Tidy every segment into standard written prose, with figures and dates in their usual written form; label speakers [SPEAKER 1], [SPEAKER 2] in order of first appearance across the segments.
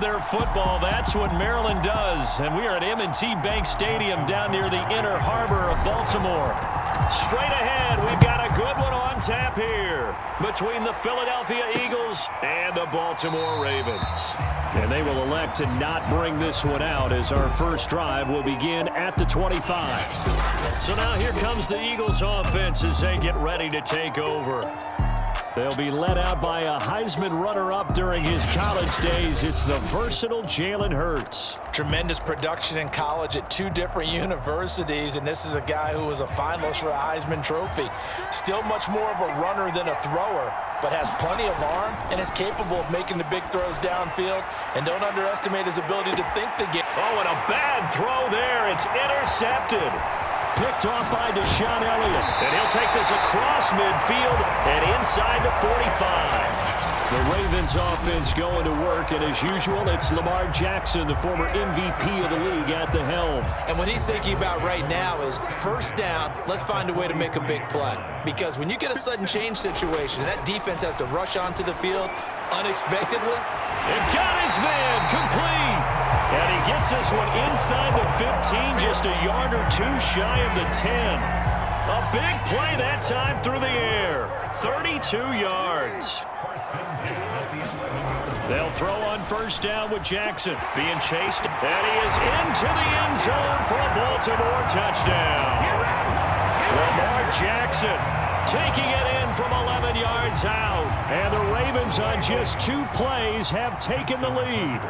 [SPEAKER 1] Their football, that's what Maryland does. And we are at M&T Bank Stadium down near the inner harbor of Baltimore. Straight ahead, we've got a good one on tap here between the Philadelphia Eagles and the Baltimore Ravens. And they will elect to not bring this one out as our first drive will begin at the 25. So now here comes the Eagles offense as they get ready to take over. They'll be led out by a Heisman runner-up during his college days. It's the versatile Jalen Hurts.
[SPEAKER 2] Tremendous production in college at 2 different universities, and this is a guy who was a finalist for a Heisman Trophy. Still much more of a runner than a thrower, but has plenty of arm and is capable of making the big throws downfield. And don't underestimate his ability to think the game.
[SPEAKER 1] Oh, and a bad throw there. It's intercepted. Picked off by Deshaun Elliott. And he'll take this across midfield and inside the 45. The Ravens offense going to work, and as usual, it's Lamar Jackson, the former MVP of the league, at the helm.
[SPEAKER 2] And what he's thinking about right now is first down, let's find a way to make a big play. Because when you get a sudden change situation, that defense has to rush onto the field unexpectedly.
[SPEAKER 1] And got his man complete. And he gets this one inside the 15, just a yard or 2 shy of the 10. A big play that time through the air. 32 yards. They'll throw on first down with Jackson being chased. And he is into the end zone for a Baltimore touchdown. Lamar Jackson taking it in from 11 yards out. And the Ravens on just 2 plays have taken the lead.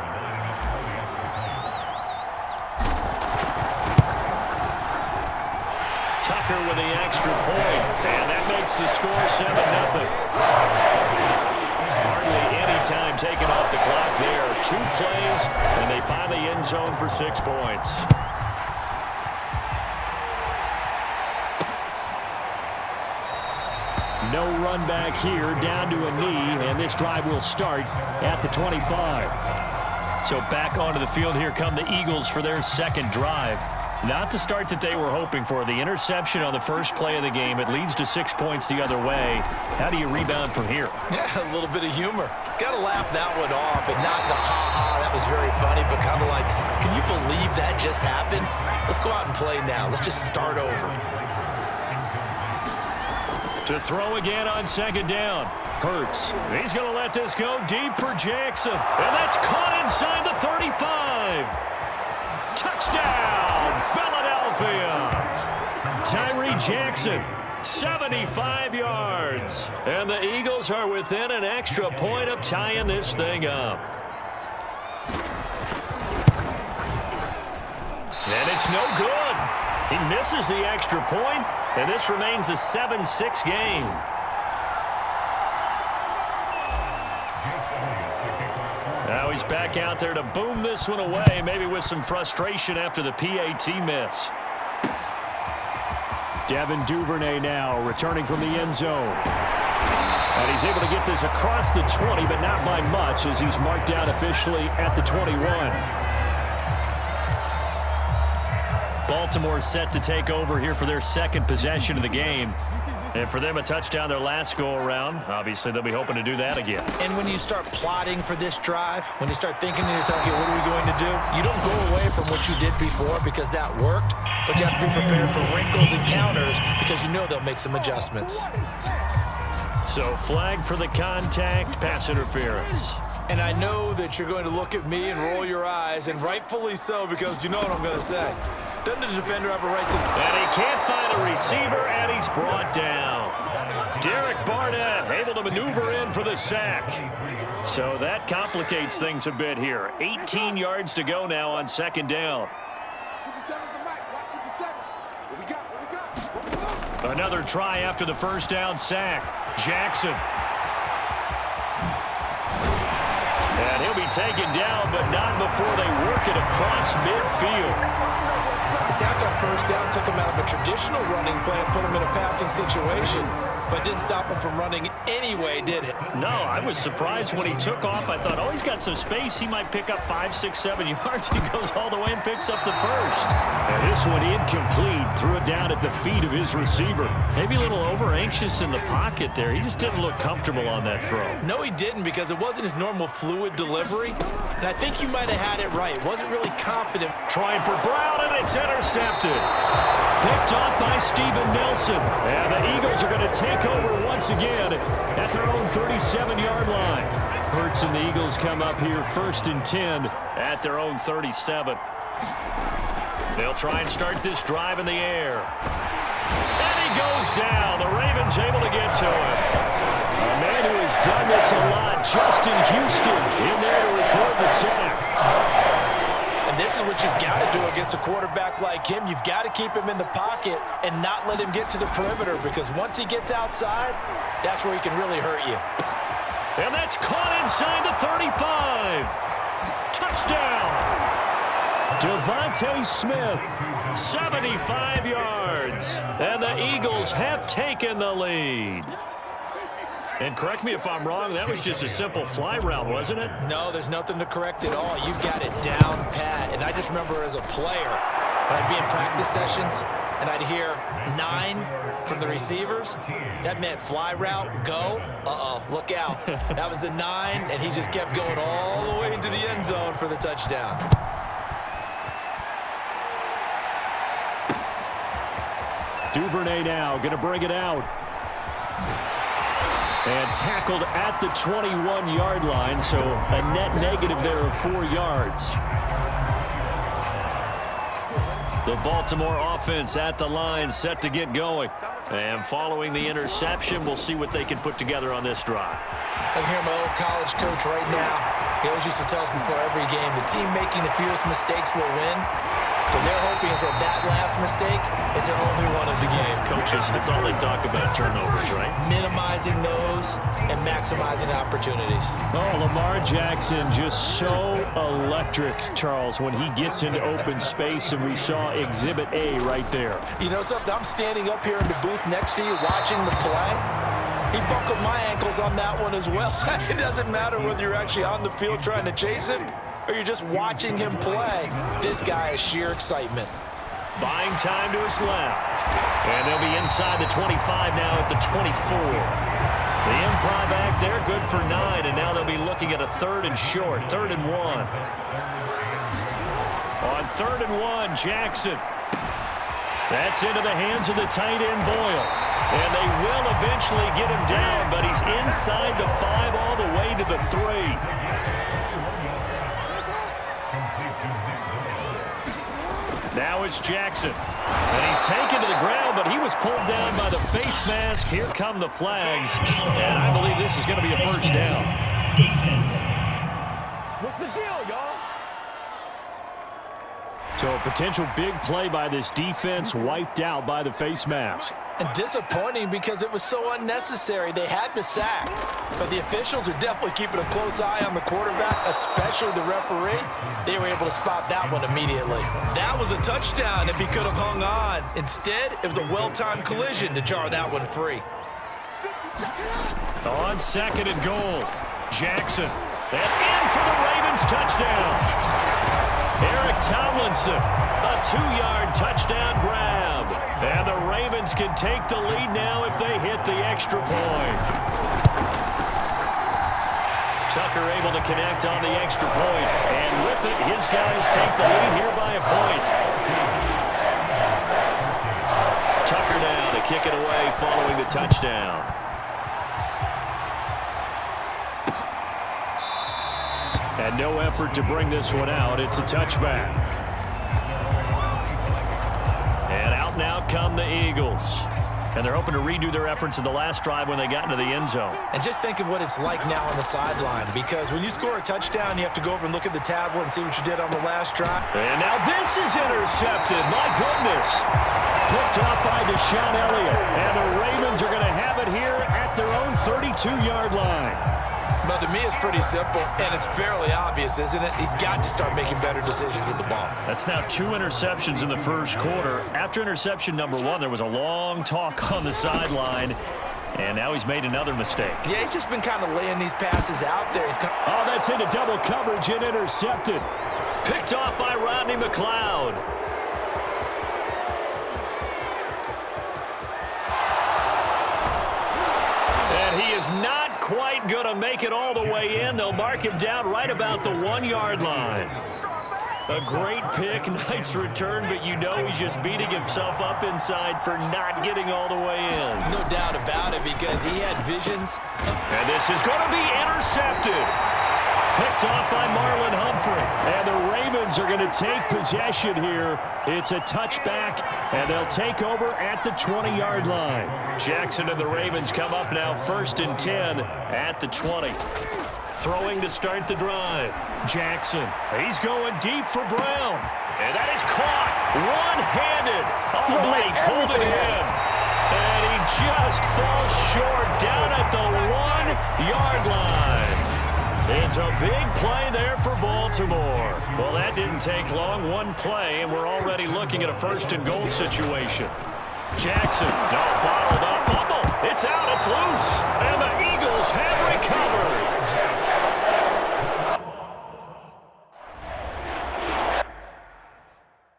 [SPEAKER 1] Tucker with the extra point. And that makes the score 7-0. Hardly any time taken off the clock there. 2 plays, and they find the end zone for 6 points. No run back here, down to a knee, and this drive will start at the 25. So back onto the field, here come the Eagles for their second drive. Not the start that they were hoping for. The interception on the first play of the game. It leads to 6 points the other way. How do you rebound from here?
[SPEAKER 2] Yeah, a little bit of humor. Got to laugh that one off and not the ha-ha, that was very funny, but kind of like, can you believe that just happened? Let's go out and play now. Let's just start over.
[SPEAKER 1] To throw again on second down. Hurts. He's going to let this go deep for Jackson. And that's caught inside the 35. Touchdown, Philadelphia. Tyree Jackson, 75 yards. And the Eagles are within an extra point of tying this thing up. And it's no good. He misses the extra point, and this remains a 7-6 game. Now he's back out there to boom this one away, maybe with some frustration after the PAT miss. Devin Duvernay now returning from the end zone. And he's able to get this across the 20, but not by much as he's marked down officially at the 21. Baltimore set to take over here for their second possession of the game. And for them, a touchdown their last go-around. Obviously, they'll be hoping to do that again.
[SPEAKER 2] And when you start plotting for this drive, when you start thinking to yourself, okay, what are we going to do? You don't go away from what you did before because that worked, but you have to be prepared for wrinkles and counters because you know they'll make some adjustments.
[SPEAKER 1] So, flag for the contact, pass interference.
[SPEAKER 2] And I know that you're going to look at me and roll your eyes, and rightfully so, because you know what I'm going to say. Doesn't the defender have a right to...
[SPEAKER 1] And he can't find a receiver, and he's brought down. Derek Barnett able to maneuver in for the sack. So that complicates things a bit here. 18 yards to go now on second down. Another try after the first down sack. Jackson. And he'll be taken down, but not before they work it across midfield.
[SPEAKER 2] Sack on first down took him out of a traditional running play and put him in a passing situation, but didn't stop him from running anyway, did it?
[SPEAKER 1] No, I was surprised when he took off. I thought, oh, he's got some space. He might pick up 5, 6, 7 yards. He goes all the way and picks up the first. And this one incomplete. Threw it down at the feet of his receiver. Maybe a little over-anxious in the pocket there. He just didn't look comfortable on that throw.
[SPEAKER 2] No, he didn't, because it wasn't his normal fluid delivery. And I think you might have had it right. Wasn't really confident.
[SPEAKER 1] Trying for Brown, and it's intercepted. Picked off by Steven Nelson. And the Eagles are going to take over once again at their own 37-yard line. Hurts and the Eagles come up here 1st and 10 at their own 37. They'll try and start this drive in the air. And he goes down. The Ravens able to get to him. A man who has done this a lot, Justin Houston, in there to record the sack.
[SPEAKER 2] And this is what you've got to do against a quarterback like him. You've got to keep him in the pocket and not let him get to the perimeter, because once he gets outside, that's where he can really hurt you.
[SPEAKER 1] And that's caught inside the 35. Touchdown. Devontae Smith, 75 yards. And the Eagles have taken the lead. And correct me if I'm wrong, that was just a simple fly route, wasn't it?
[SPEAKER 2] No, there's nothing to correct at all. You've got it down pat. And I just remember as a player, when I'd be in practice sessions and I'd hear 9 from the receivers, that meant fly route, go. Uh-oh, look out. That was the 9, and he just kept going all the way into the end zone for the touchdown.
[SPEAKER 1] Duvernay now going to bring it out. And tackled at the 21-yard line, so a net negative there of 4 yards. The Baltimore offense at the line, set to get going. And following the interception, we'll see what they can put together on this drive.
[SPEAKER 2] I can hear my old college coach right now. He always used to tell us before every game, the team making the fewest mistakes will win. But they're hoping is that last mistake is their only one of the game.
[SPEAKER 1] Coaches, that's all they talk about, turnovers, right?
[SPEAKER 2] Minimizing those and maximizing opportunities.
[SPEAKER 1] Oh, Lamar Jackson just so electric, Charles, when he gets into open space, and we saw Exhibit A right there.
[SPEAKER 2] You know something? I'm standing up here in the booth next to you watching the play. He buckled my ankles on that one as well. It doesn't matter whether you're actually on the field trying to chase him or you're just watching him play. This guy is sheer excitement.
[SPEAKER 1] Buying time to his left. And they'll be inside the 25 now at the 24. The improv act there, good for 9, and now they'll be looking at a 3rd and short, 3rd and 1. On 3rd and 1, Jackson. That's into the hands of the tight end, Boyle. And they will eventually get him down, but he's inside the 5 all the way to the 3. Now it's Jackson. And he's taken to the ground, but he was pulled down by the face mask. Here come the flags. And I believe this is going to be a first down.
[SPEAKER 3] Defense. What's the deal, y'all?
[SPEAKER 1] So a potential big play by this defense, wiped out by the face mask.
[SPEAKER 2] And disappointing because it was so unnecessary. They had the sack, but the officials are definitely keeping a close eye on the quarterback, especially the referee. They were able to spot that one immediately. That was a touchdown if he could have hung on. Instead, it was a well-timed collision to jar that one free.
[SPEAKER 1] On 2nd and goal, Jackson. And in for the Ravens touchdown. Eric Tomlinson, a 2-yard touchdown grab. And the Ravens can take the lead now if they hit the extra point. Tucker able to connect on the extra point. And with it, his guys take the lead here by a point. Tucker now to kick it away following the touchdown. And no effort to bring this one out. It's a touchback. And out now come the Eagles. And they're hoping to redo their efforts in the last drive when they got into the end zone.
[SPEAKER 2] And just think of what it's like now on the sideline, because when you score a touchdown, you have to go over and look at the tablet and see what you did on the last drive.
[SPEAKER 1] And now this is intercepted. My goodness. Picked off by Deshaun Elliott. And the Ravens are going to have it here at their own 32-yard line.
[SPEAKER 2] Well, to me, it's pretty simple, and it's fairly obvious, isn't it? He's got to start making better decisions with the ball.
[SPEAKER 1] That's now 2 interceptions in the first quarter. After interception number 1, there was a long talk on the sideline, and now he's made another mistake.
[SPEAKER 2] Yeah, he's just been kind of laying these passes out there.
[SPEAKER 1] Oh, that's into double coverage and intercepted. Picked off by Rodney McLeod. And he is not quite going to make it all the way in. They'll mark him down right about the 1-yard line. A great pick, nice return, but you know he's just beating himself up inside for not getting all the way in.
[SPEAKER 2] No doubt about it, because he had visions.
[SPEAKER 1] And this is going to be intercepted. Picked off by Marlon Humphrey. And the Ravens are going to take possession here. It's a touchback, and they'll take over at the 20-yard line. Jackson and the Ravens come up now 1st and 10 at the 20. Throwing to start the drive. Jackson, he's going deep for Brown. And that is caught one-handed. Oh, my, he pulled it in. And he just falls short down at the 1-yard line. It's a big play there for Baltimore. Well, that didn't take long. One play, and we're already looking at a 1st and goal situation. Jackson, no, bottled up, fumble. It's out, it's loose. And the Eagles have recovered.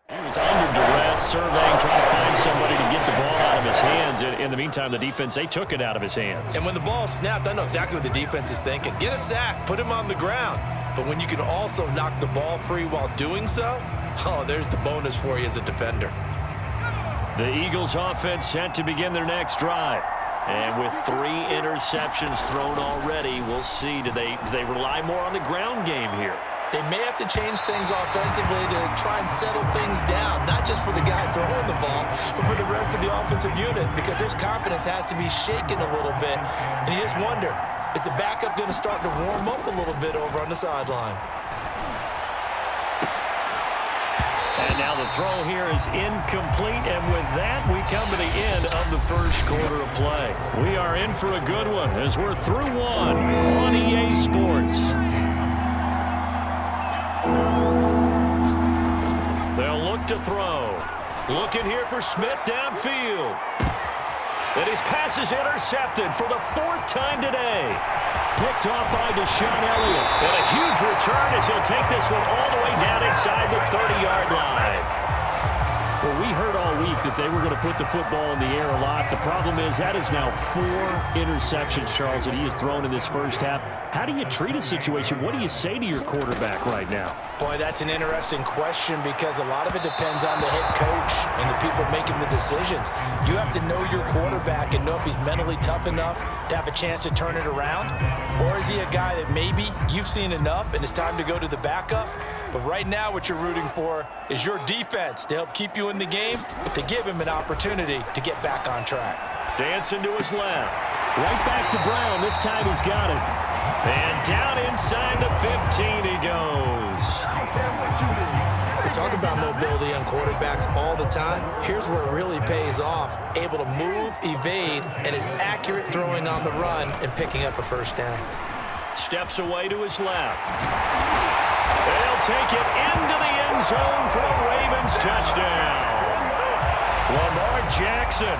[SPEAKER 1] He was under duress, surveying, trying to find somebody to get the ball out of his hands. In the meantime, the defense, they took it out of his hands.
[SPEAKER 2] And when the ball snapped, I know exactly what the defense is thinking. Get a sack, put him on the ground. But when you can also knock the ball free while doing so, oh, there's the bonus for you as a defender.
[SPEAKER 1] The Eagles offense set to begin their next drive. And with 3 interceptions thrown already, we'll see. Do they rely more on the ground game here?
[SPEAKER 2] They may have to change things offensively to try and settle things down, not just for the guy throwing the ball, but for the rest of the offensive unit, because their confidence has to be shaken a little bit. And you just wonder, is the backup going to start to warm up a little bit over on the sideline?
[SPEAKER 1] And now the throw here is incomplete, and with that, we come to the end of the first quarter of play. We are in for a good one as we're through one on EA Sports. They'll look to throw. Looking here for Smith downfield. And his pass is intercepted for the 4th time today. Picked off by Deshaun Elliott. And a huge return as he'll take this one all the way down inside the 30-yard line. Well, we heard all week that they were going to put the football in the air a lot. The problem is that is now 4 interceptions, Charles, that he has thrown in this first half. How do you treat a situation? What do you say to your quarterback right now?
[SPEAKER 2] Boy, that's an interesting question, because a lot of it depends on the head coach and the people making the decisions. You have to know your quarterback and know if he's mentally tough enough to have a chance to turn it around, or is he a guy that maybe you've seen enough and it's time to go to the backup? But right now what you're rooting for is your defense to help keep you in the game, to give him an opportunity to get back on track.
[SPEAKER 1] Dancing to his left. Right back to Brown. This time he's got it. And down inside the 15 he goes.
[SPEAKER 2] We talk about mobility on quarterbacks all the time. Here's where it really pays off. Able to move, evade, and is accurate throwing on the run and picking up a 1st down.
[SPEAKER 1] Steps away to his left. They'll take it into the end zone for a Ravens touchdown. Lamar Jackson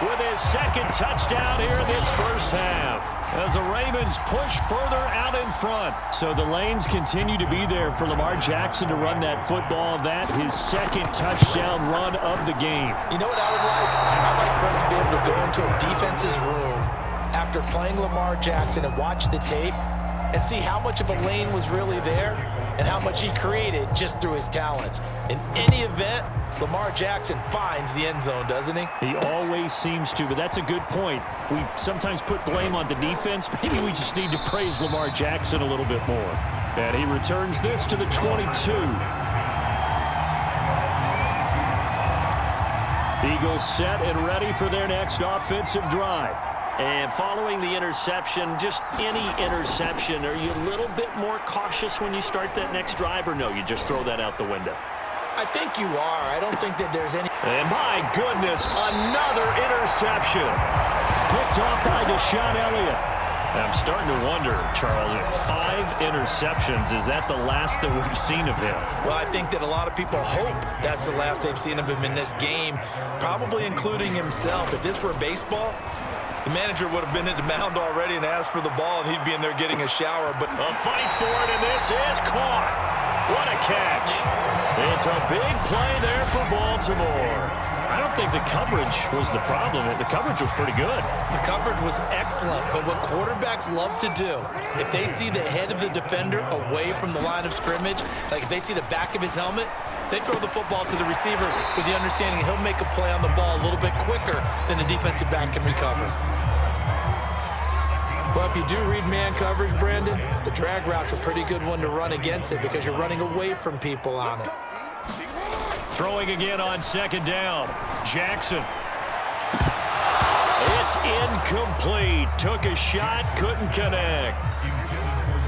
[SPEAKER 1] with his 2nd touchdown here in this first half, as the Ravens push further out in front. So the lanes continue to be there for Lamar Jackson to run that football. That his 2nd touchdown run of the game.
[SPEAKER 2] You know what I would like? I'd like for us to be able to go into a defense's room after playing Lamar Jackson and watch the tape and see how much of a lane was really there and how much he created just through his talents. In any event, Lamar Jackson finds the end zone, doesn't he?
[SPEAKER 1] He always seems to, but that's a good point. We sometimes put blame on the defense. Maybe we just need to praise Lamar Jackson a little bit more. And he returns this to the 22. Eagles set and ready for their next offensive drive. And following the interception, just any interception, are you a little bit more cautious when you start that next drive, or no, you just throw that out the window?
[SPEAKER 2] I think you are. I don't think that there's any...
[SPEAKER 1] And my goodness, another interception. Picked off by Deshaun Elliott. I'm starting to wonder, Charles, if 5 interceptions, is that the last that we've seen of him?
[SPEAKER 2] Well, I think that a lot of people hope that's the last they've seen of him in this game, probably including himself. If this were baseball, the manager would have been at the mound already and asked for the ball, and he'd be in there getting a shower. But
[SPEAKER 1] a fight for it, and this is caught. What a catch. It's a big play there for Baltimore. I don't think the coverage was the problem. The coverage was pretty good.
[SPEAKER 2] The coverage was excellent, but what quarterbacks love to do, if they see the head of the defender away from the line of scrimmage, like if they see the back of his helmet, they throw the football to the receiver with the understanding he'll make a play on the ball a little bit quicker than the defensive back can recover. Well, if you do read man coverage, Brandon, the drag route's a pretty good one to run against it because you're running away from people on it.
[SPEAKER 1] Throwing again on second down. Jackson. It's incomplete. Took a shot, couldn't connect.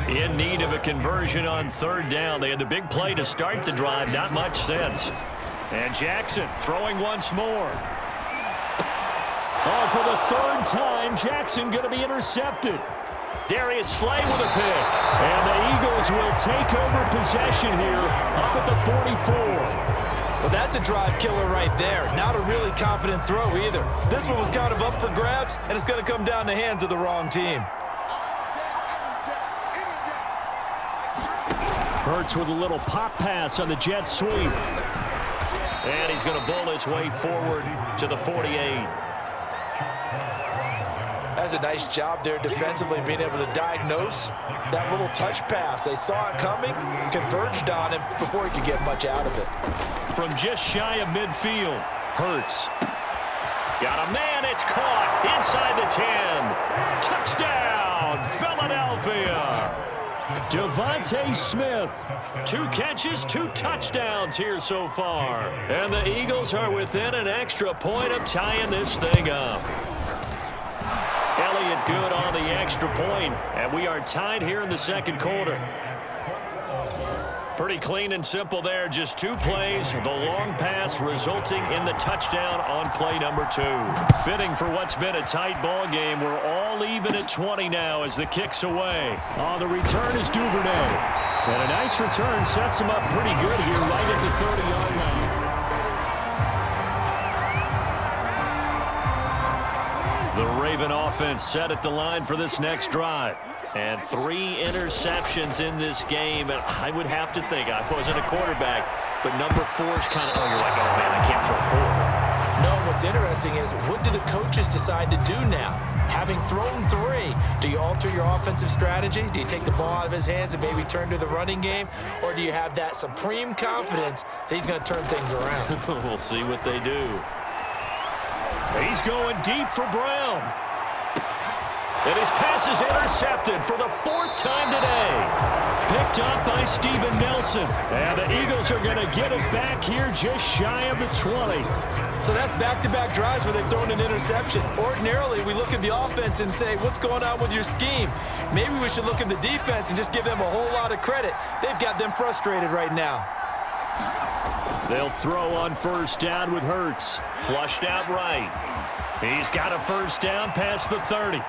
[SPEAKER 1] In need of a conversion on third down. They had the big play to start the drive. Not much sense. And Jackson throwing once more. Oh, for the third time, Jackson going to be intercepted. Darius Slay with a pick. And the Eagles will take over possession here up at the 44.
[SPEAKER 2] Well, that's a drive killer right there. Not a really confident throw either. This one was kind of up for grabs, and it's going to come down the hands of the wrong team.
[SPEAKER 1] Hurts with a little pop pass on the jet sweep. And he's going to bowl his way forward to the 48.
[SPEAKER 2] That's a nice job there defensively, being able to diagnose that little touch pass. They saw it coming, converged on him before he could get much out of it.
[SPEAKER 1] From just shy of midfield, Hurts. Got a man, it's caught inside the 10. Touchdown, Philadelphia. Devontae Smith, 2 catches, 2 touchdowns here so far. And the Eagles are within an extra point of tying this thing up. Elliott good on the extra point, and we are tied here in the second quarter. Pretty clean and simple there. Just 2 plays. The long pass resulting in the touchdown on play number 2. Fitting for what's been a tight ball game. We're all even at 20 now as the kick's away. On the return is Duvernay. And a nice return sets him up pretty good here right at the 30-yard line. The Raven offense set at the line for this next drive. And 3 interceptions in this game. And I would have to think, I wasn't a quarterback, but number 4's kind of, you're like, oh, man, I can't throw 4.
[SPEAKER 2] No, what's interesting is, what do the coaches decide to do now? Having thrown 3, do you alter your offensive strategy? Do you take the ball out of his hands and maybe turn to the running game? Or do you have that supreme confidence that he's going to turn things around?
[SPEAKER 1] We'll see what they do. He's going deep for Brown. And his pass is intercepted for the 4th time today. Picked up by Steven Nelson. And the Eagles are going to get it back here just shy of the 20.
[SPEAKER 2] So that's back-to-back drives where they've thrown an interception. Ordinarily, we look at the offense and say, what's going on with your scheme? Maybe we should look at the defense and just give them a whole lot of credit. They've got them frustrated right now.
[SPEAKER 1] They'll throw on first down with Hurts. Flushed out right. He's got a first down past the 30.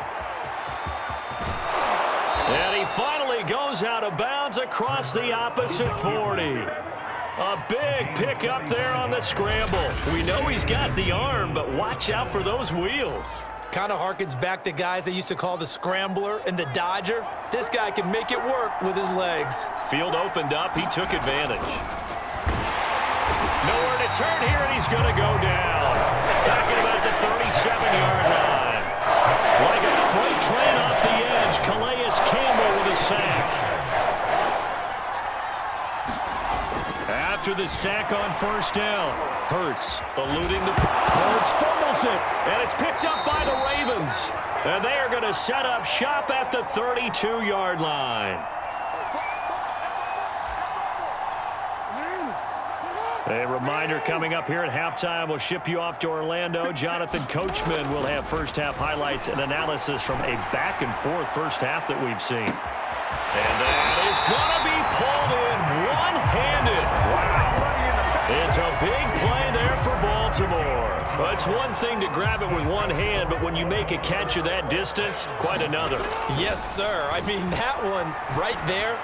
[SPEAKER 1] And he finally goes out of bounds across the opposite 40. A big pick up there on the scramble. We know he's got the arm, but watch out for those wheels.
[SPEAKER 2] Kind of harkens back to guys they used to call the scrambler and the dodger. This guy can make it work with his legs.
[SPEAKER 1] Field opened up. He took advantage. Nowhere to turn here, and he's going to go down. Back at about the 37-yard line. Like a freight train off the edge, Calais Campbell with a sack. After the sack on first down, Hurts eluding the... Hurts fumbles it, and it's picked up by the Ravens. And they are going to set up shop at the 32-yard line. A reminder coming up here at halftime. We'll ship you off to Orlando. Jonathan Coachman will have first-half highlights and analysis from a back-and-forth first half that we've seen. And that is going to be pulled in one-handed. Wow. It's a big play there for Baltimore. A it's one thing to grab it with one hand, but when you make a catch of that distance, quite another.
[SPEAKER 2] Yes, sir. I mean, that one right there,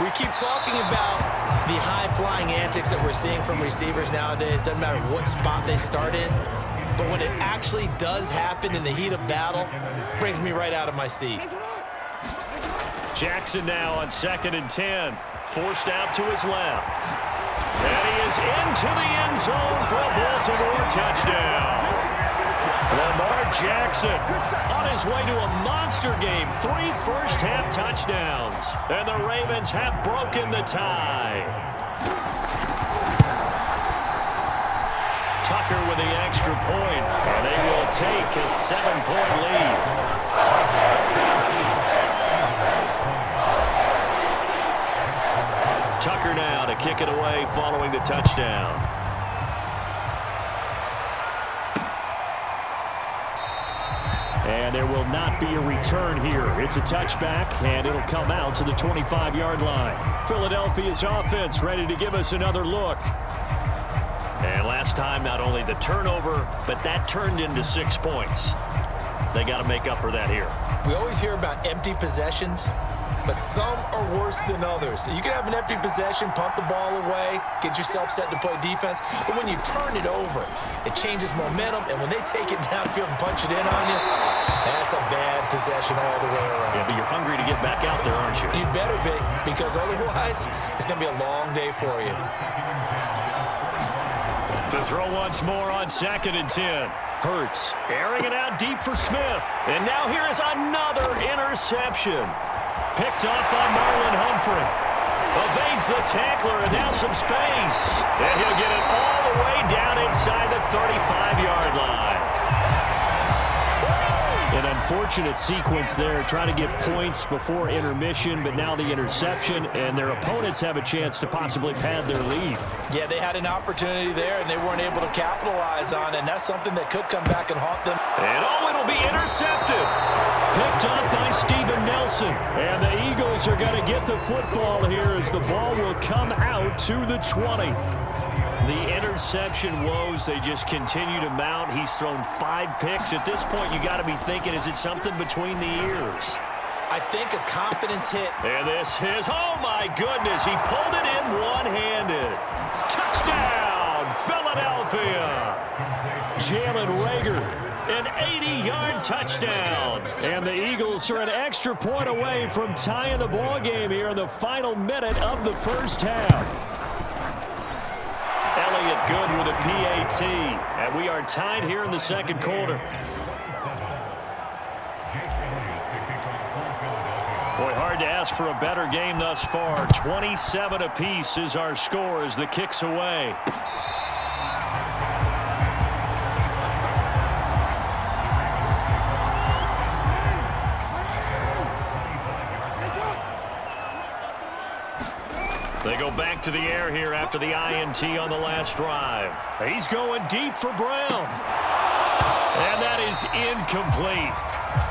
[SPEAKER 2] we keep talking about the high-flying antics that we're seeing from receivers nowadays. Doesn't matter what spot they start in, but when it actually does happen in the heat of battle, it brings me right out of my seat.
[SPEAKER 1] Jackson now on 2nd and 10, forced out to his left. And he is into the end zone for a Baltimore touchdown. Lamar Jackson on his way to a monster game. 3 first-half touchdowns. And the Ravens have broken the tie. Tucker with the extra point. And they will take a 7-point lead. Tucker now to kick it away following the touchdown. And there will not be a return here. It's a touchback, and it'll come out to the 25-yard line. Philadelphia's offense ready to give us another look. And last time, not only the turnover, but that turned into 6 points. They got to make up for that here.
[SPEAKER 2] We always hear about empty possessions, but some are worse than others. You can have an empty possession, punt the ball away, get yourself set to play defense, but when you turn it over, it changes momentum, and when they take it downfield and punch it in on you, that's a bad possession all the way around.
[SPEAKER 1] Yeah, but you're hungry to get back out there, aren't you?
[SPEAKER 2] You better be, because otherwise, it's going to be a long day for you.
[SPEAKER 1] To throw once more on 2nd and 10. Hurts airing it out deep for Smith. And now here is another interception. Picked off by Marlon Humphrey. Evades the tackler, and now some space. And he'll get it all the way down inside the 35-yard line. An unfortunate sequence there, trying to get points before intermission, but now the interception, and their opponents have a chance to possibly pad their lead.
[SPEAKER 2] Yeah, they had an opportunity there, and they weren't able to capitalize on it, and that's something that could come back and haunt them.
[SPEAKER 1] And it'll be intercepted. Picked up by Steven Nelson. And the Eagles are going to get the football here as the ball will come out to the 20. The interception woes, they just continue to mount. He's thrown 5 picks. At this point, you got to be thinking, is it something between the ears?
[SPEAKER 2] I think a confidence hit.
[SPEAKER 1] And this is, oh my goodness, he pulled it in one-handed. Touchdown, Philadelphia. Jalen Reagor, an 80-yard touchdown. And the Eagles are an extra point away from tying the ball game here in the final minute of the first half. Elliott good with a PAT, and we are tied here in the second quarter. Boy, hard to ask for a better game thus far. 27 apiece is our score as the kick's away. They go back to the air here after the INT on the last drive. He's going deep for Brown. And that is incomplete.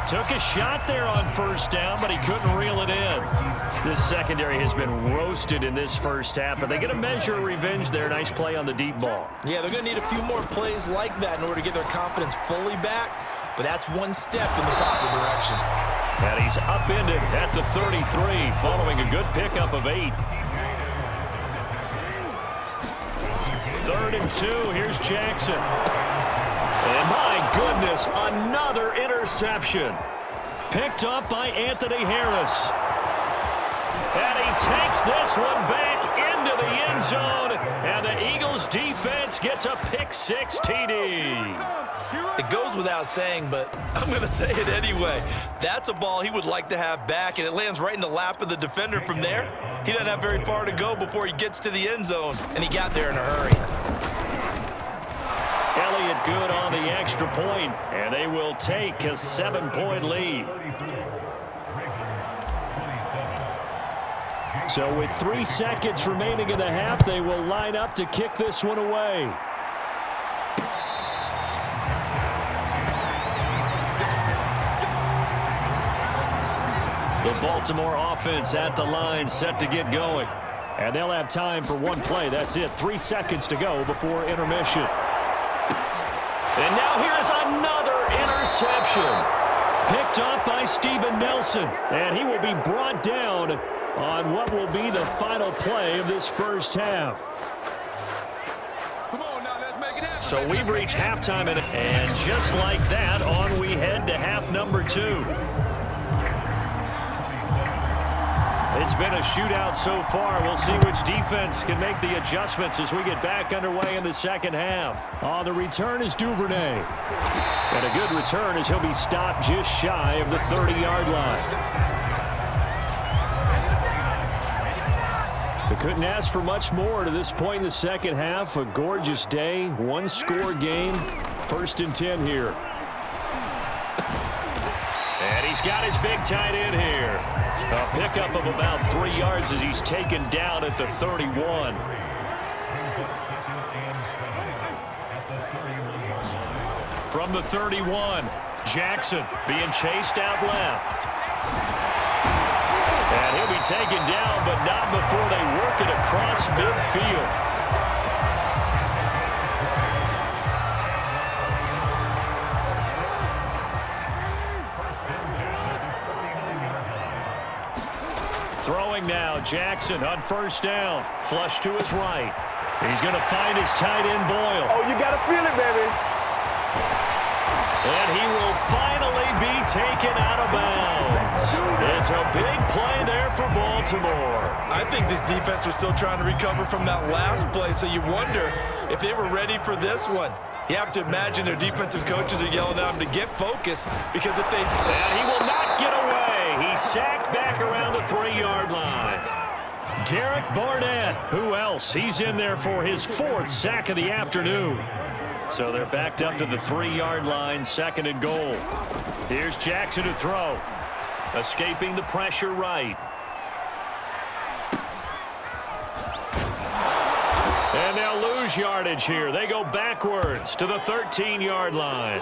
[SPEAKER 1] Took a shot there on first down, but he couldn't reel it in. This secondary has been roasted in this first half, but they get a measure of revenge there. Nice play on the deep ball. Yeah, they're going to need a few more plays like that in order to get their confidence fully back, but that's one step in the proper direction. And he's upended at the 33 following a good pickup of 8. 3rd and 2. Here's Jackson. And my goodness, another interception. Picked up by Anthony Harris. And he takes this one back into the end zone. And the Eagles defense gets a pick-6 TD. It goes without saying, but I'm going to say it anyway. That's a ball he would like to have back, and it lands right in the lap of the defender from there. He doesn't have very far to go before he gets to the end zone, and he got there in a hurry. Elliott good on the extra point, and they will take a 7-point lead. So with 3 seconds remaining in the half, they will line up to kick this one away. The Baltimore offense at the line, set to get going. And they'll have time for one play. That's it. 3 seconds to go before intermission. And now here's another interception. Picked up by Steven Nelson. And he will be brought down on what will be the final play of this first half. So we've reached halftime, and just like that, on we head to half number 2. It's been a shootout so far. We'll see which defense can make the adjustments as we get back underway in the second half. On the return is Duvernay. And a good return as he'll be stopped just shy of the 30-yard line. They couldn't ask for much more to this point in the second half. A gorgeous day, one-score game. 1st and 10 here. And he's got his big tight end here. A pickup of about 3 yards as he's taken down at the 31. From the 31, Jackson being chased out left. And he'll be taken down, but not before they work it across midfield. Throwing now, Jackson on 1st down. Flush to his right. He's going to find his tight end, Boyle.
[SPEAKER 3] Oh, you got to feel it, baby.
[SPEAKER 1] And he will finally be taken out of bounds. It's a big play there for Baltimore.
[SPEAKER 2] I think this defense was still trying to recover from that last play, so you wonder if they were ready for this one. You have to imagine their defensive coaches are yelling at them to get focused, because if they...
[SPEAKER 1] And he will not get away. He's sacked back around the 3-yard line. Derek Barnett, who else? He's in there for his 4th sack of the afternoon. So they're backed up to the 3-yard line, 2nd and goal. Here's Jackson to throw. Escaping the pressure right. And they'll lose yardage here. They go backwards to the 13-yard line.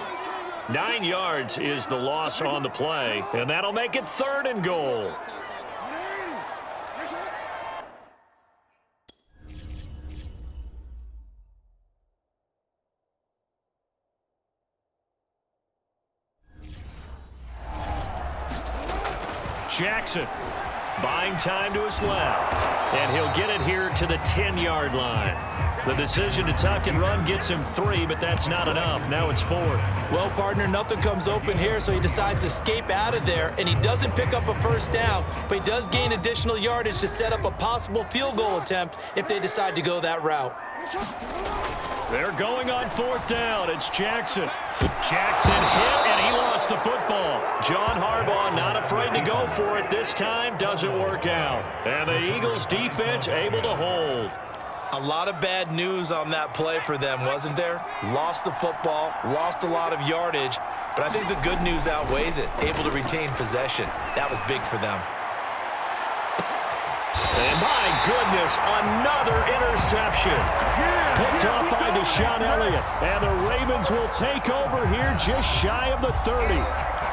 [SPEAKER 1] 9 yards is the loss on the play, and that'll make it 3rd and goal. Jackson buying time to his left, and he'll get it here to the 10-yard line. The decision to tuck and run gets him 3, but that's not enough. Now it's 4th.
[SPEAKER 2] Well, partner, nothing comes open here, so he decides to escape out of there, and he doesn't pick up a 1st down, but he does gain additional yardage to set up a possible field goal attempt if they decide to go that route.
[SPEAKER 1] They're going on 4th down. It's Jackson. Jackson hit, and he lost the football. John Harbaugh not afraid to go for it this time. Doesn't work out. And the Eagles defense able to hold.
[SPEAKER 2] A lot of bad news on that play for them, wasn't there? Lost the football, lost a lot of yardage, but I think the good news outweighs it. Able to retain possession. That was big for them.
[SPEAKER 1] And my goodness, another interception. Picked off by Deshaun Elliott. And the Ravens will take over here just shy of the 30.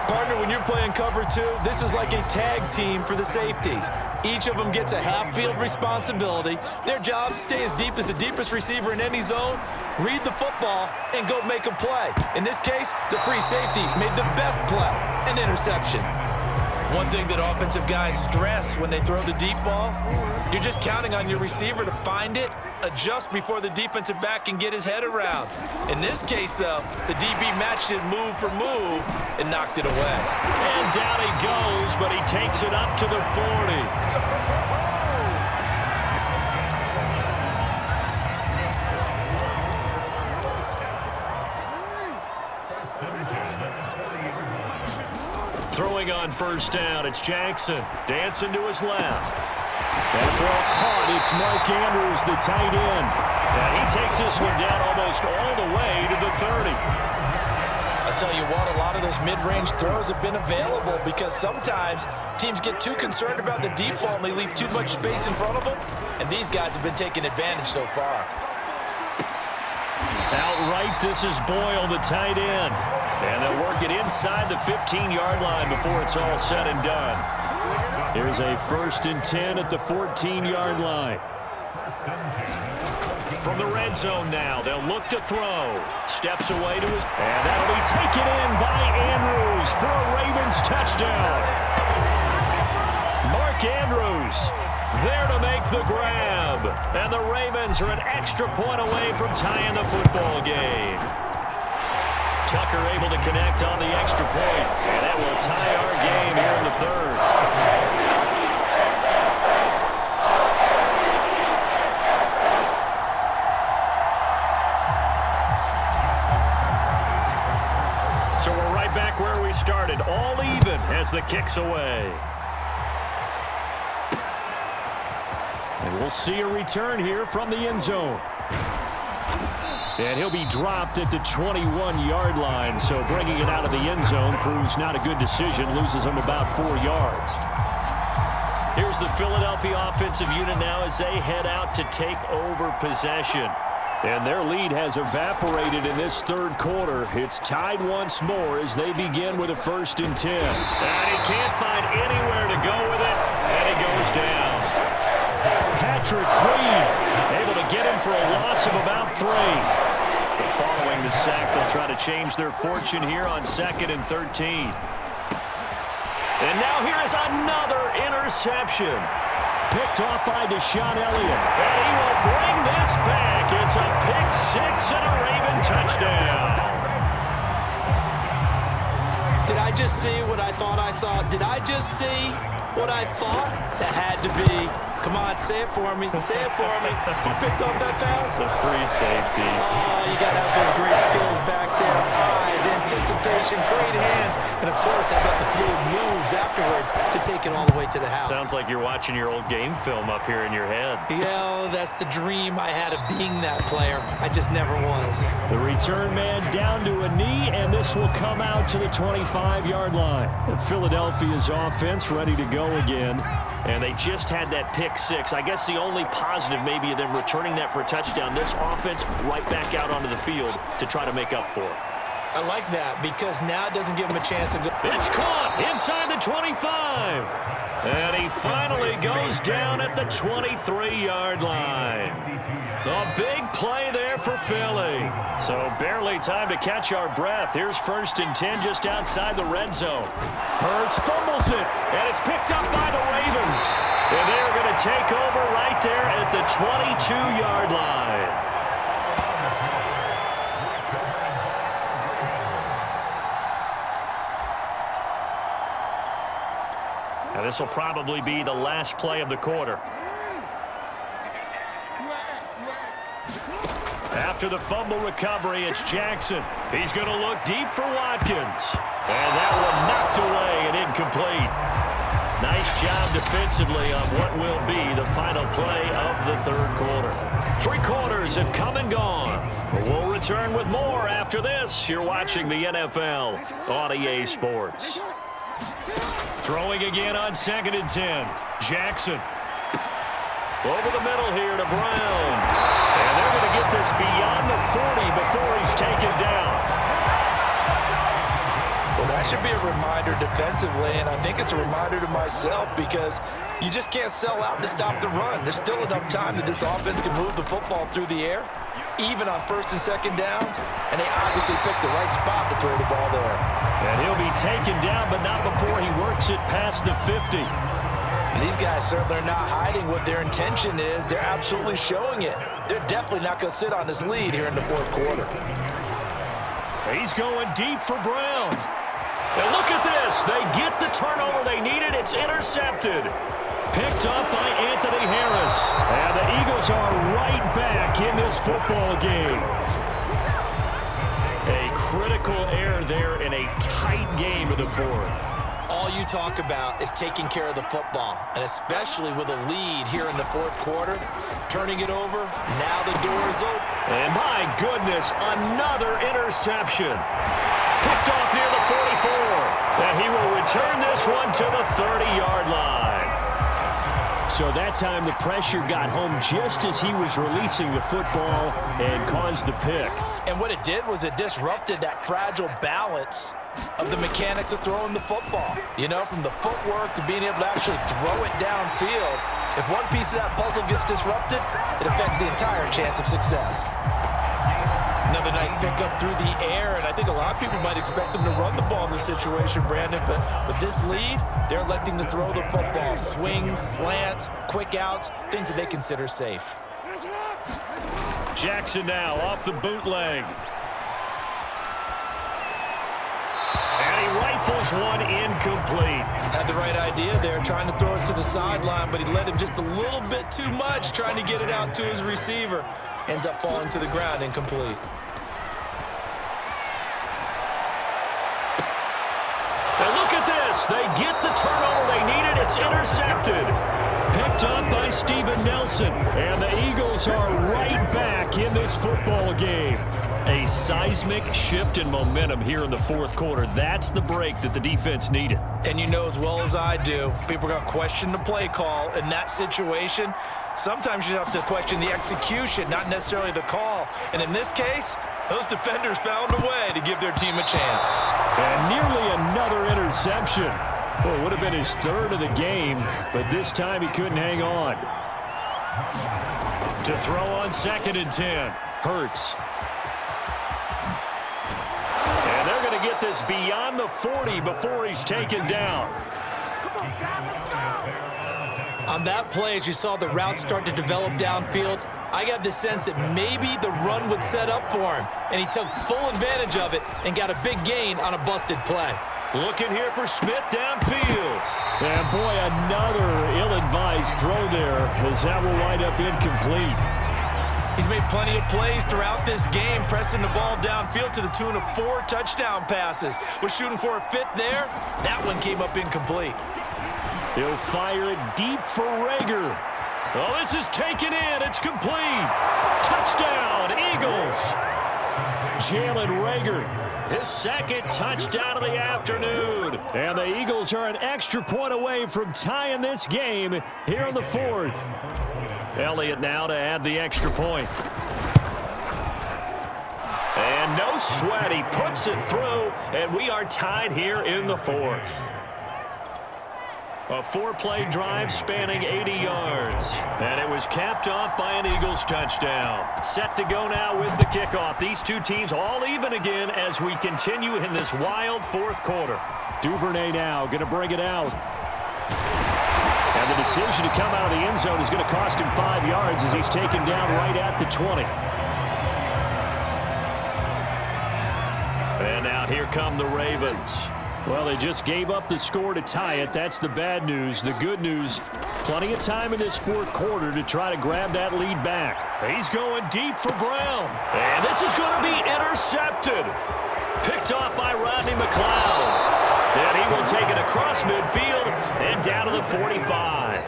[SPEAKER 2] Partner, when you're playing cover 2, this is like a tag team for the safeties. Each of them gets a half-field responsibility. Their job, stay as deep as the deepest receiver in any zone, read the football, and go make a play. In this case, the free safety made the best play, an interception. One thing that offensive guys stress when they throw the deep ball, you're just counting on your receiver to find it, adjust before the defensive back can get his head around. In this case, though, the DB matched it move for move and knocked it away.
[SPEAKER 1] And down he goes, but he takes it up to the 40. Throwing on 1st down, it's Jackson. Dancing to his left. That ball caught. It's Mark Andrews, the tight end. And he takes this one down almost all the way to the 30.
[SPEAKER 2] I'll tell you what, a lot of those mid-range throws have been available because sometimes teams get too concerned about the deep ball and they leave too much space in front of them. And these guys have been taking advantage so far.
[SPEAKER 1] Outright, this is Boyle, the tight end. And they'll work it inside the 15-yard line before it's all said and done. Here's a 1st and 10 at the 14-yard line. From the red zone now, they'll look to throw. Steps away to his... And that'll be taken in by Andrews for a Ravens touchdown. Mark Andrews there to make the grab. And the Ravens are an extra point away from tying the football game. Tucker able to connect on the extra point. And that will tie our game here in the third. So we're right back where we started, all even as the kick's away. And we'll see a return here from the end zone. And he'll be dropped at the 21-yard line, so bringing it out of the end zone proves not a good decision, loses him about 4 yards. Here's the Philadelphia offensive unit now as they head out to take over possession. And their lead has evaporated in this third quarter. It's tied once more as they begin with a 1st and 10. And he can't find anywhere to go with it, and he goes down. Patrick Queen able to get him for a loss of about 3. But following the sack, they'll try to change their fortune here on 2nd and 13. And now here is another interception. Picked off by Deshaun Elliott. And he will bring this back. It's a pick-6 and a Raven touchdown.
[SPEAKER 4] Did I just see what I thought I saw? Did I just see what I thought? That had to be. Come on, say it for me. Say it for me. Who picked up that pass?
[SPEAKER 1] The free safety.
[SPEAKER 4] Oh, you got to have those great skills back there. Eyes, anticipation, great hands. And, of course, how about the fluid moves afterwards to take it all the way to the house.
[SPEAKER 1] Sounds like you're watching your old game film up here in your head.
[SPEAKER 4] Yeah, that's the dream I had of being that player. I just never was.
[SPEAKER 1] The return man down to a knee, and this will come out to the 25-yard line. Philadelphia's offense ready to go again. And they just had that pick-6. I guess the only positive maybe of them returning that for a touchdown. This offense right back out onto the field to try to make up for it.
[SPEAKER 4] I like that because now it doesn't give him a chance to go.
[SPEAKER 1] It's caught inside the 25. And he finally goes down at the 23-yard line. A big play there for Philly. So barely time to catch our breath. Here's 1st and 10 just outside the red zone. Hurts fumbles it, and it's picked up by the Ravens. And they're going to take over right there at the 22-yard line. Now this will probably be the last play of the quarter. After the fumble recovery, it's Jackson. He's going to look deep for Watkins. And that one knocked away and incomplete. Nice job defensively on what will be the final play of the third quarter. 3 quarters have come and gone. We'll return with more after this. You're watching the NFL on EA Sports. Throwing again on 2nd and 10. Jackson. Over the middle here to Brown. And they're going to get this beyond the 40 before he's taken down.
[SPEAKER 2] Well, that should be a reminder defensively, and I think it's a reminder to myself because you just can't sell out to stop the run. There's still enough time that this offense can move the football through the air, even on 1st and 2nd downs, and they obviously picked the right spot to throw the ball there.
[SPEAKER 1] And he'll be taken down, but not before he works it past the 50.
[SPEAKER 2] And these guys certainly are not hiding what their intention is. They're absolutely showing it. They're definitely not going to sit on this lead here in the 4th quarter.
[SPEAKER 1] He's going deep for Brown. And look at this. They get the turnover they needed. It's intercepted. Picked up by Anthony Harris. And the Eagles are right back in this football game. A critical error there in a tight game of the 4th.
[SPEAKER 4] All you talk about is taking care of the football, and especially with a lead here in the 4th quarter, turning it over, now the door is open.
[SPEAKER 1] And my goodness, another interception. Picked off near the 44. And he will return this one to the 30-yard line. So that time the pressure got home just as he was releasing the football and caused the pick.
[SPEAKER 2] And what it did was it disrupted that fragile balance of the mechanics of throwing the football. You know, from the footwork to being able to actually throw it downfield. If one piece of that puzzle gets disrupted, it affects the entire chance of success.
[SPEAKER 4] Another nice pickup through the air, and I think a lot of people might expect them to run the ball in this situation, Brandon, but with this lead, they're electing to throw the football. Swings, slants, quick outs, things that they consider safe.
[SPEAKER 1] Jackson now off the bootleg. And he rifles one incomplete.
[SPEAKER 4] Had the right idea there, trying to throw it to the sideline, but he led him just a little bit too much, trying to get it out to his receiver. Ends up falling to the ground, incomplete.
[SPEAKER 1] And look at this. They get the turnover they needed. It's intercepted. Picked up by Steven Nelson. And the Eagles are right back in this football game. A seismic shift in momentum here in the fourth quarter. That's the break that the defense needed.
[SPEAKER 4] And you know as well as I do, people are going to question the play call in that situation. Sometimes you have to question the execution, not necessarily the call. And in this case, those defenders found a way to give their team a chance.
[SPEAKER 1] And nearly another interception. Well, it would have been his third of the game, but this time he couldn't hang on. To throw on 2nd and 10. Hurts. And they're going to get this beyond the 40 before he's taken down.
[SPEAKER 4] On that play, as you saw the route start to develop downfield, I got the sense that maybe the run would set up for him, and he took full advantage of it and got a big gain on a busted play.
[SPEAKER 1] Looking here for Smith downfield. And boy, another ill-advised throw there as that will wind up incomplete.
[SPEAKER 4] He's made plenty of plays throughout this game, pressing the ball downfield to the tune of 4 touchdown passes. Was shooting for a 5th there. That one came up incomplete.
[SPEAKER 1] He'll fire it deep for Rager. Oh, this is taken in. It's complete. Touchdown, Eagles. Jalen Rager, his 2nd touchdown of the afternoon. And the Eagles are an extra point away from tying this game here in the 4th. Elliott now to add the extra point. And no sweat. He puts it through, and we are tied here in the 4th. A 4-play drive spanning 80 yards. And it was capped off by an Eagles touchdown. Set to go now with the kickoff. These two teams all even again as we continue in this wild 4th quarter. Duvernay now going to bring it out. And the decision to come out of the end zone is going to cost him 5 yards as he's taken down right at the 20. And now here come the Ravens. Well, they just gave up the score to tie it. That's the bad news. The good news, plenty of time in this 4th quarter to try to grab that lead back. He's going deep for Brown. And this is going to be intercepted. Picked off by Rodney McLeod. And he will take it across midfield and down to the 45.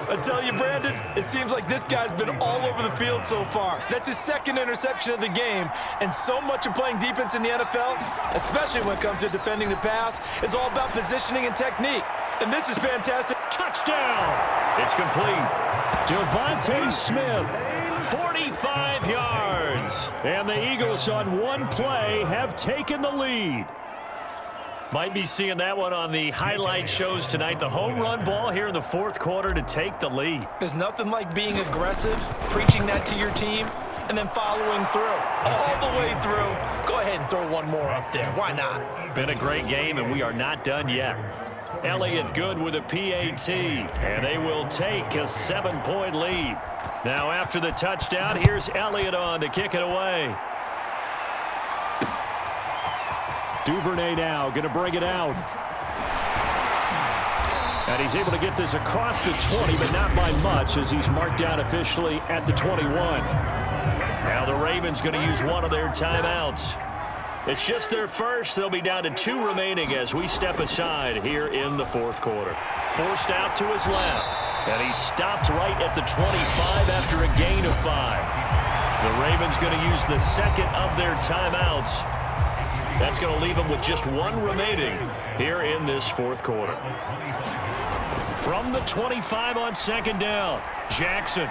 [SPEAKER 4] I tell you, Brandon, it seems like this guy's been all over the field so far. That's his 2nd interception of the game. And so much of playing defense in the NFL, especially when it comes to defending the pass, is all about positioning and technique. And this is fantastic.
[SPEAKER 1] Touchdown! It's complete. Devontae Smith, 45 yards. And the Eagles on one play have taken the lead. Might be seeing that one on the highlight shows tonight. The home run ball here in the 4th quarter to take the lead.
[SPEAKER 4] There's nothing like being aggressive, preaching that to your team, and then following through. All the way through. Go ahead and throw one more up there. Why not?
[SPEAKER 1] Been a great game, and we are not done yet. Elliott good with a PAT, and they will take a 7-point lead. Now after the touchdown, here's Elliott on to kick it away. Duvernay now going to bring it out. And he's able to get this across the 20, but not by much as he's marked down officially at the 21. Now the Ravens going to use one of their timeouts. It's just their first. They'll be down to 2 remaining as we step aside here in the 4th quarter. Forced out to his left. And he's stopped right at the 25 after a gain of 5. The Ravens going to use the 2nd of their timeouts. That's going to leave them with just 1 remaining here in this 4th quarter. From the 25 on 2nd down, Jackson.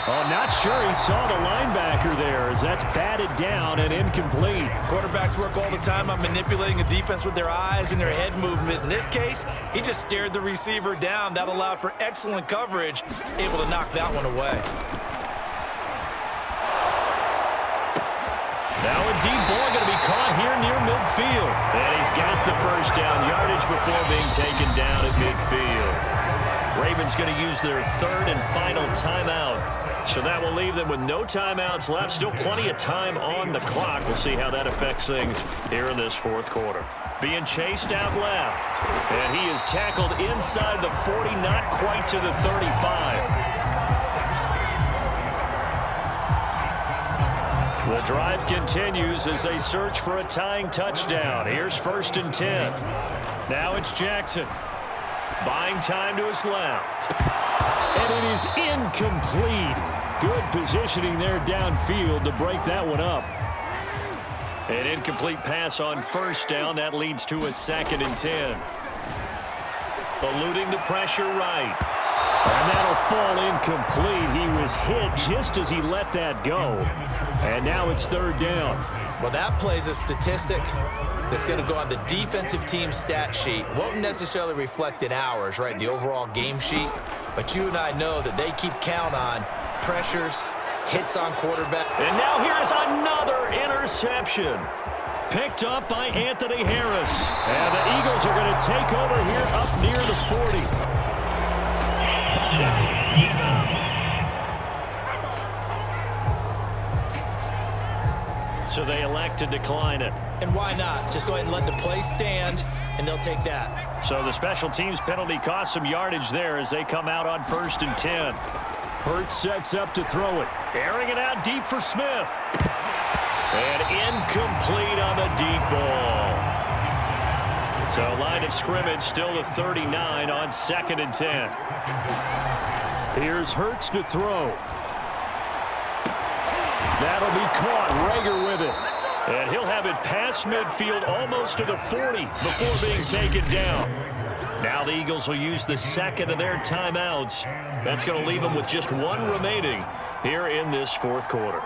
[SPEAKER 1] Oh, not sure he saw the linebacker there as that's batted down and incomplete.
[SPEAKER 4] Quarterbacks work all the time on manipulating a defense with their eyes and their head movement. In this case, he just stared the receiver down. That allowed for excellent coverage, able to knock that one away.
[SPEAKER 1] Now a deep ball going to be caught here near midfield. And he's got the first down yardage before being taken down at midfield. Ravens going to use their third and final timeout. So that will leave them with no timeouts left. Still plenty of time on the clock. We'll see how that affects things here in this fourth quarter. Being chased out left. And he is tackled inside the 40, not quite to the 35. The drive continues as they search for a tying touchdown. Here's 1st and 10. Now it's Jackson. Buying time to his left. And it is incomplete. Good positioning there downfield to break that one up. An incomplete pass on 1st down. That leads to a 2nd and 10. Eluding the pressure right. And that'll fall incomplete. He was hit just as he let that go. And now it's 3rd down.
[SPEAKER 2] Well, that plays a statistic that's going to go on the defensive team stat sheet. Won't necessarily reflect in ours, right, the overall game sheet. But you and I know that they keep count on pressures, hits on quarterback.
[SPEAKER 1] And now here's another interception. Picked up by Anthony Harris. And the Eagles are going to take over here up near the 40. So they elect to decline it.
[SPEAKER 2] And why not? Just go ahead and let the play stand, and they'll take that.
[SPEAKER 1] So the special teams penalty cost some yardage there as they come out on 1st and 10. Hurts sets up to throw it. Airing it out deep for Smith. And incomplete on the deep ball. So line of scrimmage still the 39 on 2nd and 10. Here's Hurts to throw. That'll be caught. Rager with it. And he'll have it past midfield almost to the 40 before being taken down. Now the Eagles will use the 2nd of their timeouts. That's going to leave them with just 1 remaining here in this 4th quarter.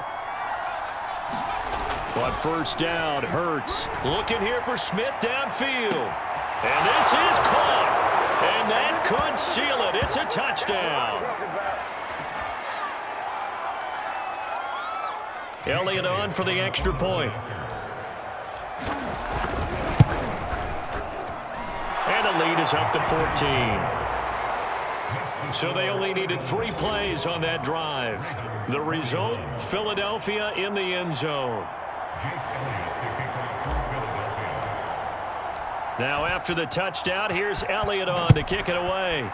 [SPEAKER 1] But 1st down, Hurts. Looking here for Smith downfield. And this is caught. And that could seal it. It's a touchdown. Elliott on for the extra point. And the lead is up to 14. So they only needed 3 plays on that drive. The result, Philadelphia in the end zone. Now after the touchdown, here's Elliott on to kick it away.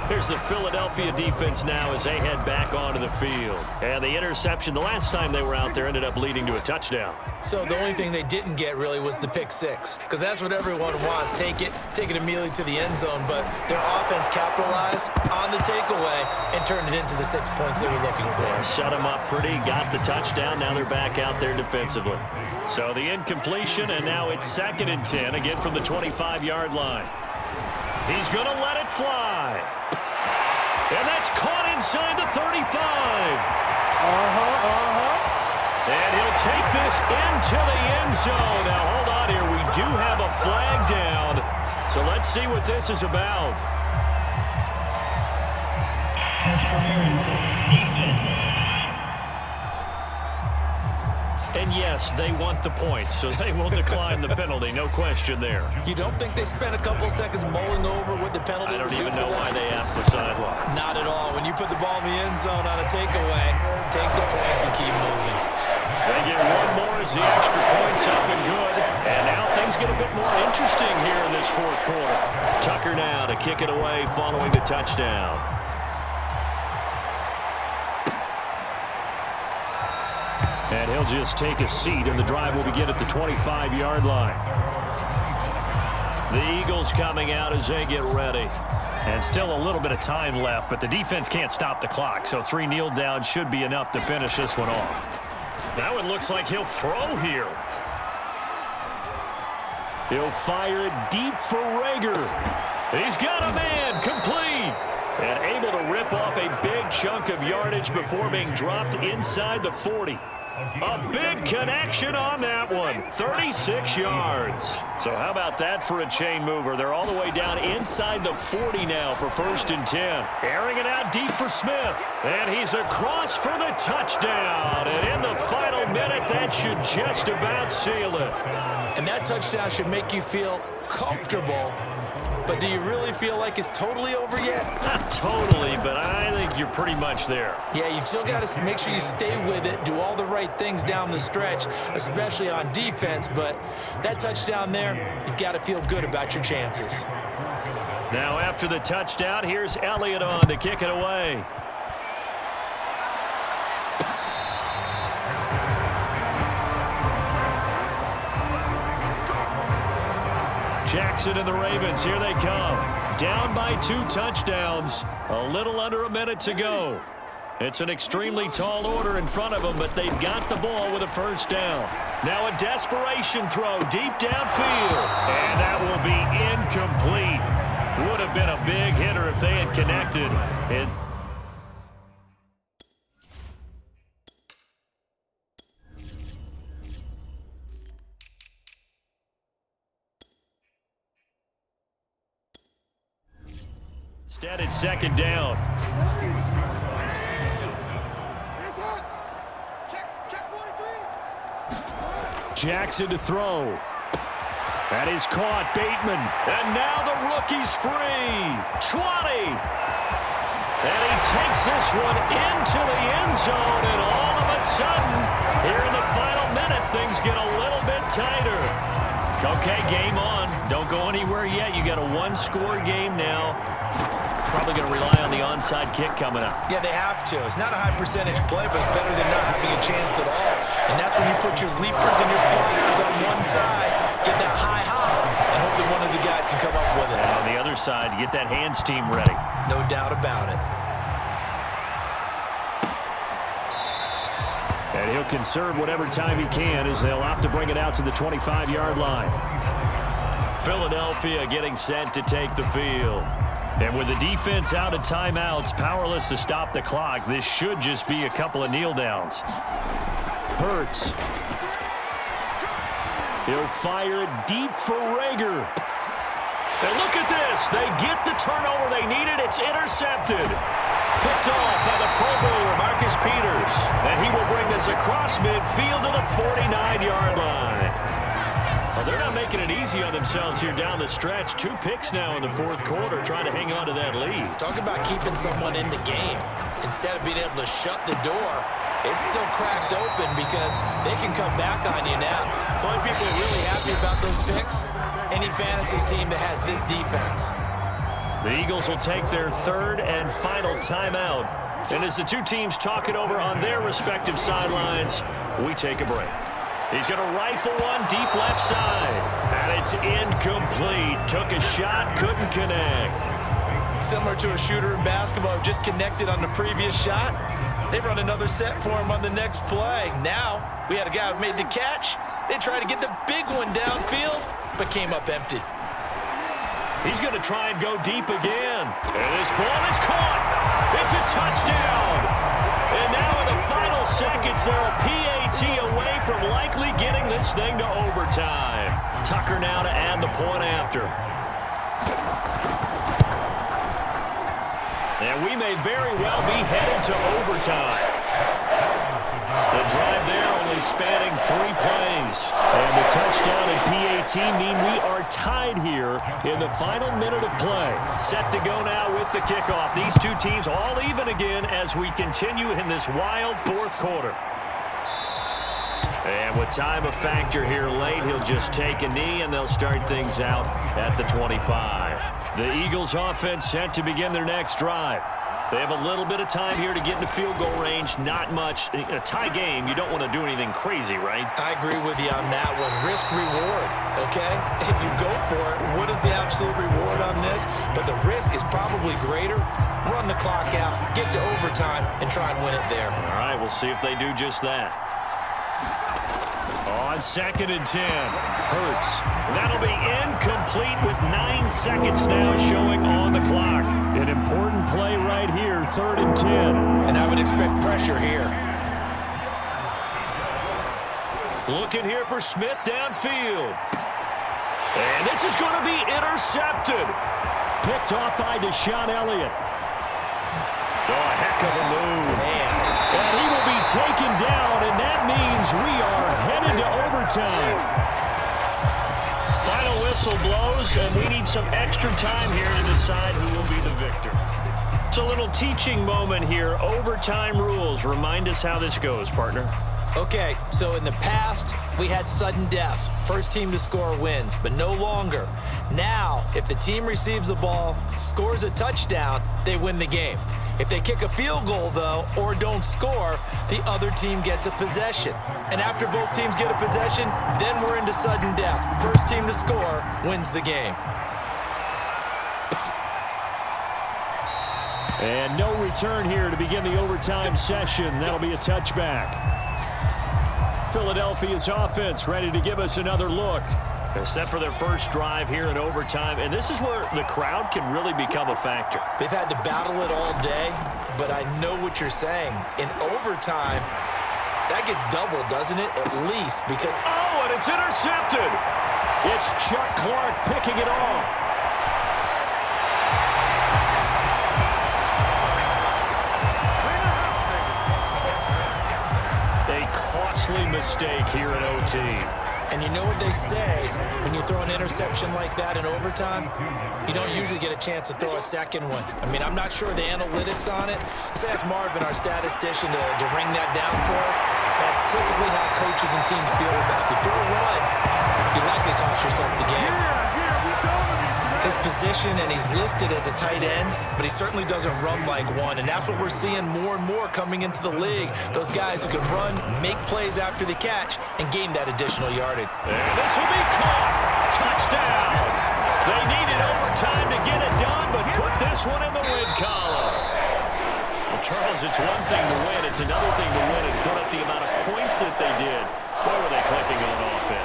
[SPEAKER 1] Here's the Philadelphia defense now as they head back onto the field. And the interception the last time they were out there ended up leading to a touchdown.
[SPEAKER 2] So the only thing they didn't get really was the pick 6, because that's what everyone wants. Take it immediately to the end zone, but their offense capitalized on the takeaway and turned it into the 6 points they were looking for.
[SPEAKER 1] Shut them up pretty, got the touchdown. Now they're back out there defensively. So the incompletion, and now it's 2nd and 10, again from the 25-yard line. He's going to let it fly. And that's caught inside the 35. And he'll take this into the end zone. Now, hold on here. We do have a flag down. So let's see what this is about. And yes, they want the points, so they will decline the penalty. No question there.
[SPEAKER 2] You don't think they spent a couple of seconds mulling over what the penalty
[SPEAKER 1] I don't
[SPEAKER 2] would do
[SPEAKER 1] even know
[SPEAKER 2] for
[SPEAKER 1] why
[SPEAKER 2] them?
[SPEAKER 1] they asked the sideline.
[SPEAKER 2] Not at all. When you put the ball in the end zone on a takeaway, take the points and keep moving.
[SPEAKER 1] They get 1 more as the extra point's up and good. And now things get a bit more interesting here in this 4th quarter. Tucker now to kick it away following the touchdown. And he'll just take a seat, and the drive will begin at the 25-yard line. The Eagles coming out as they get ready. And still a little bit of time left, but the defense can't stop the clock, so 3 kneel downs should be enough to finish this one off. Now it looks like he'll throw here. He'll fire it deep for Rager. He's got a man, complete. And able to rip off a big chunk of yardage before being dropped inside the 40. A big connection on that one. 36 yards. So how about that for a chain mover? They're all the way down inside the 40 now for 1st and 10. Airing it out deep for Smith. And he's across for the touchdown. And in the final minute, that should just about seal it.
[SPEAKER 2] And that touchdown should make you feel comfortable. But do you really feel like it's totally over yet?
[SPEAKER 1] Not totally, but I think you're pretty much there.
[SPEAKER 2] Yeah, you've still got to make sure you stay with it, do all the right things down the stretch, especially on defense. But that touchdown there, you've got to feel good about your chances.
[SPEAKER 1] Now after the touchdown, here's Elliott on to kick it away. Jackson and the Ravens, here they come. Down by 2 touchdowns. A little under a minute to go. It's an extremely tall order in front of them, but they've got the ball with a 1st down. Now a desperation throw deep downfield. And that will be incomplete. Would have been a big hitter if they had connected. Instead, it's 2nd down. Jackson to throw. That is caught. Bateman. And now the rookie's free. 20. And he takes this one into the end zone. And all of a sudden, here in the final minute, things get a little bit tighter. Okay, game on. Don't go anywhere yet. You got a 1-score game now. Probably going to rely on the onside kick coming up.
[SPEAKER 2] Yeah, they have to. It's not a high percentage play, but it's better than not having a chance at all. And that's when you put your leapers and your flyers on one side, get that high hop, and hope that one of the guys can come up with it.
[SPEAKER 1] And on the other side, get that hands team ready.
[SPEAKER 2] No doubt about it.
[SPEAKER 1] And he'll conserve whatever time he can as they'll opt to bring it out to the 25-yard line. Philadelphia getting set to take the field. And with the defense out of timeouts, powerless to stop the clock, this should just be a couple of kneel downs. Hurts. He'll fire it deep for Rager. And look at this. They get the turnover they needed. It's intercepted. Picked off by the Pro Bowler, Marcus Peters. And he will bring this across midfield to the 49-yard line. Well, they're not making it easy on themselves here down the stretch. 2 picks now in the 4th quarter, trying to hang on to that lead.
[SPEAKER 2] Talk about keeping someone in the game. Instead of being able to shut the door, it's still cracked open because they can come back on you now. The only people who are really happy about those picks, any fantasy team that has this defense.
[SPEAKER 1] The Eagles will take their 3rd and final timeout. And as the 2 teams talk it over on their respective sidelines, we take a break. He's going to rifle one deep left side. And it's incomplete. Took a shot, couldn't connect.
[SPEAKER 2] Similar to a shooter in basketball who just connected on the previous shot. They run another set for him on the next play. Now, we had a guy who made the catch. They tried to get the big one downfield, but came up empty.
[SPEAKER 1] He's going to try and go deep again. And this ball is caught. It's a touchdown. And now in the final seconds, they're a PAT away from likely getting this thing to overtime. Tucker now to add the point after. And we may very well be headed to overtime. The drive there only spanning 3 plays. And the touchdown and PAT mean we are tied here in the final minute of play. Set to go now with the kickoff. These 2 teams all even again as we continue in this wild 4th quarter. And with time a factor here late, he'll just take a knee and they'll start things out at the 25. The Eagles offense set to begin their next drive. They have a little bit of time here to get into field goal range. Not much. In a tie game, you don't want to do anything crazy, right?
[SPEAKER 2] I agree with you on that one. Risk reward, okay? If you go for it, what is the absolute reward on this? But the risk is probably greater. Run the clock out, get to overtime, and try and win it there.
[SPEAKER 1] All right, we'll see if they do just that. On 2nd and 10, Hurts. That'll be with 9 seconds now showing on the clock. An important play right here, 3rd and 10.
[SPEAKER 2] And I would expect pressure here.
[SPEAKER 1] Looking here for Smith downfield. And this is going to be intercepted. Picked off by Deshaun Elliott. Oh, a heck of a move.
[SPEAKER 2] Man.
[SPEAKER 1] And he will be taken down, and that means we are headed to overtime. Final whistle blows, and we need some extra time here to decide who will be the victor. It's a little teaching moment here. Overtime rules. Remind us how this goes, partner.
[SPEAKER 2] Okay, so in the past, we had sudden death. First team to score wins, but no longer. Now, if the team receives the ball, scores a touchdown, they win the game. If they kick a field goal, though, or don't score, the other team gets a possession. And after both teams get a possession, then we're into sudden death. First team to score wins the game.
[SPEAKER 1] And no return here to begin the overtime session. That'll be a touchback. Philadelphia's offense ready to give us another look. They're set for their first drive here in overtime, and this is where the crowd can really become a factor.
[SPEAKER 2] They've had to battle it all day, but I know what you're saying. In overtime, that gets doubled, doesn't it? At least because...
[SPEAKER 1] Oh, and it's intercepted. It's Chuck Clark picking it off. Mistake here in OT.
[SPEAKER 2] And you know what they say, when you throw an interception like that in overtime, you don't usually get a chance to throw a second one. I mean, I'm not sure the analytics on it. Let's ask Marvin, our statistician, to ring that down for us. That's typically how coaches and teams feel about it. If you throw one, you likely cost yourself the game. His position, and he's listed as a tight end, but he certainly doesn't run like one, and that's what we're seeing more and more coming into the league. Those guys who can run, make plays after the catch, and gain that additional yardage.
[SPEAKER 1] And this will be caught. Touchdown. They needed overtime to get it done, but put this one in the win column. Well, Charles, it's one thing to win. It's another thing to win and put up the amount of points that they did. Boy, were they clicking on